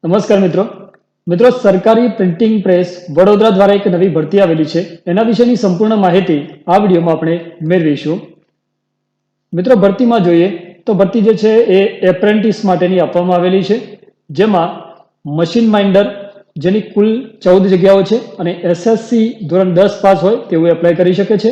નમસ્કાર મિત્રો મિત્રો સરકારી પ્રિન્ટિંગ પ્રેસ વડોદરા દ્વારા એક નવી ભરતી આવેલી છે એના વિશેની સંપૂર્ણ માહિતી આ વિડીયોમાં આપણે મેળવીશું મિત્રો ભરતીમાં જોઈએ તો ભરતી જે છે એ એપ્રેન્ટિસ માટેની આપવામાં આવેલી છે જેમાં મશીન માઇન્ડર જેની કુલ 14 જગ્યાઓ છે અને એસએસસી ધોરણ 10 પાસ હોય તેવું એપ્લાય કરી શકે છે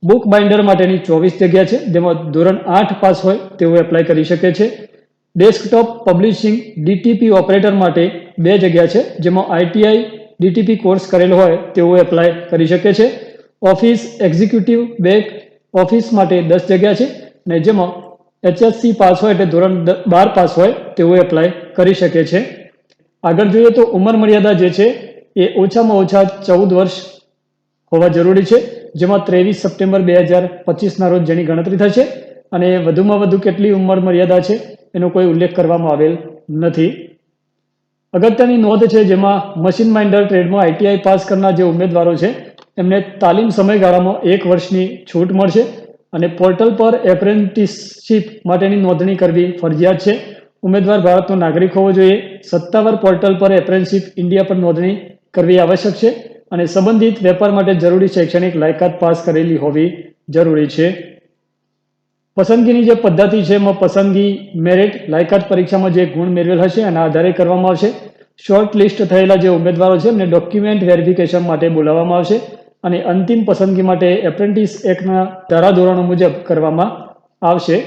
બુક બાઇન્ડર માટેની 24 જગ્યા છે જેમાં ધોરણ 8 પાસ હોય તેવું એપ્લાય કરી શકે છે ડેસ્કટોપ પબ્લિશિંગ ડીટીપી ઓપરેટર માટે 2 જગ્યા છે જેમાં આઈટીઆઈ ડીટીપી કોર્સ કરેલો હોય તેવું એપ્લાય કરી શકે છે ઓફિસ એક્ઝિક્યુટિવ બેક ઓફિસ માટે 10 જગ્યા છે અને જેમાં એચએસસી પાસ હોય એટલે ધોરણ 12 પાસ હોય તેવું એપ્લાય કરી શકે છે આગળ જોઈએ તો ઉંમર મર્યાદા જે છે એ ઓછામાં ઓછા 14 વર્ષ હોવા જરૂરી છે જેમાં 23 સપ્ટેમ્બર 2025ના રોજ જેની ગણતરી થશે અને વધુમાં વધુ કેટલી ઉંમર મર્યાદા છે એનો કોઈ ઉલ્લેખ કરવામાં આવેલ નથી અગત્યની નોંધ છે જેમાં મશીન માઇન્ડર ટ્રેડમાં આઈટીઆઈ પાસ કરનાર જે ઉમેદવારો છે એમને તાલીમ સમયગાળામાં 1 વર્ષની છૂટ મળશે અને પોર્ટલ પર એપ્રેન્ટિસશીપ માટેની નોંધણી કરવી ફરજિયાત છે ઉમેદવાર ભારતનો નાગરિક હોવો જોઈએ સત્તાવાર પોર્ટલ પર એપ્રેન્ટિસશીપ ઇન્ડિયા પર નોંધણી કરવી આવશ્યક છે અને સંબંધિત વેપાર માટે જરૂરી શૈક્ષણિક લાયકાત પાસ કરેલી હોવી જરૂરી છે પસંદગીની જે પદ્ધતિ છે એમાં પસંદગી મેરિટ લાયકાત પરીક્ષામાં જે ગુણ મેળવેલ હશે એના આધારે કરવામાં આવશે શોર્ટ લિસ્ટ થયેલા જે ઉમેદવારો છે એમને ડોક્યુમેન્ટ વેરિફિકેશન માટે બોલાવવામાં આવશે અને અંતિમ પસંદગી માટે એપ્રેન્ટિસ એક્ટના ધારાધોરણો મુજબ કરવામાં આવશે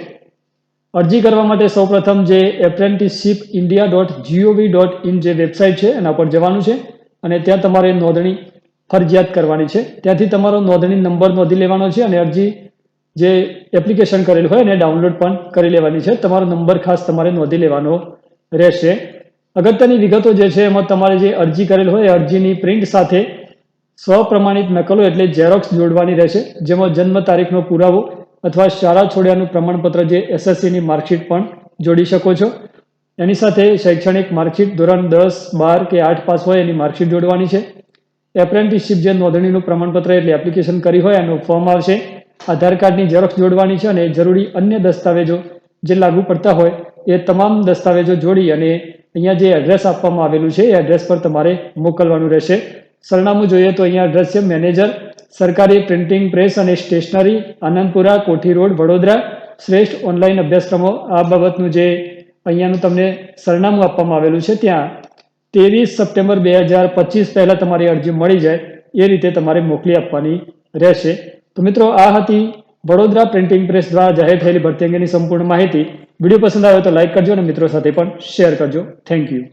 અરજી કરવા માટે સૌપ્રથમ જે apprenticeshipindia.gov.in જે વેબસાઇટ છે એના પર જવાનું છે અને ત્યાં તમારે નોંધણી ફરજિયાત કરવાની છે ત્યાંથી તમારો નોંધણી નંબર નોંધી લેવાનો છે અને અરજી જે એપ્લિકેશન કરેલું હોય એને ડાઉનલોડ પણ કરી લેવાની છે તમારો નંબર ખાસ તમારે નોંધી લેવાનો રહેશે અગત્યની વિગતો જે છે એમાં તમારે જે અરજી કરેલ હોય એ અરજીની પ્રિન્ટ સાથે સ્વપ્રમાણિત નકલો એટલે ઝેરોક્સ જોડવાની રહેશે જેમાં જન્મ તારીખનો પુરાવો અથવા શાળા છોડ્યાનું પ્રમાણપત્ર જે એસએસસીની માર્કશીટ પણ જોડી શકો છો એની સાથે શૈક્ષણિક માર્કશીટ ધોરણ 10 12 કે 8 પાસ હોય એની માર્કશીટ જોડવાની છે એપ્રેન્ટિસશીપ જે નોંધણીનું પ્રમાણપત્ર એટલે એપ્લિકેશન કરી હોય એનું ફોર્મ આવશે આધાર કાર્ડની ઝેરોક્સ જોડવાની છે અને જરૂરી અન્ય દસ્તાવેજો જે લાગુ પડતા હોય એ તમામ દસ્તાવેજો જોડી અને અહીંયા જે એડ્રેસ આપવામાં આવેલું છે એ એડ્રેસ પર તમારે મોકલવાનું રહેશે સરનામું જોઈએ તો અહીંયા એડ્રેસ છે મેનેજર સરકારી પ્રિન્ટિંગ પ્રેસ અને સ્ટેશનરી આનંદપુરા કોઠી રોડ વડોદરા શ્રેષ્ઠ ઓનલાઈન અભ્યાસક્રમો આ બાબતનું જે અહીંયાનું તમને સરનામું આપવામાં આવેલું છે ત્યાં 23 સપ્ટેમ્બર 2025 પહેલાં તમારી અરજી મળી જાય એ રીતે તમારે મોકલી આપવાની રહેશે તો મિત્રો આ હતી વડોદરા પ્રિન્ટિંગ પ્રેસ દ્વારા જાહેર થયેલી ભરતી અંગેની સંપૂર્ણ માહિતી વિડીયો પસંદ આવે તો લાઇક કરજો અને મિત્રો સાથે પણ શેર કરજો થેન્ક યુ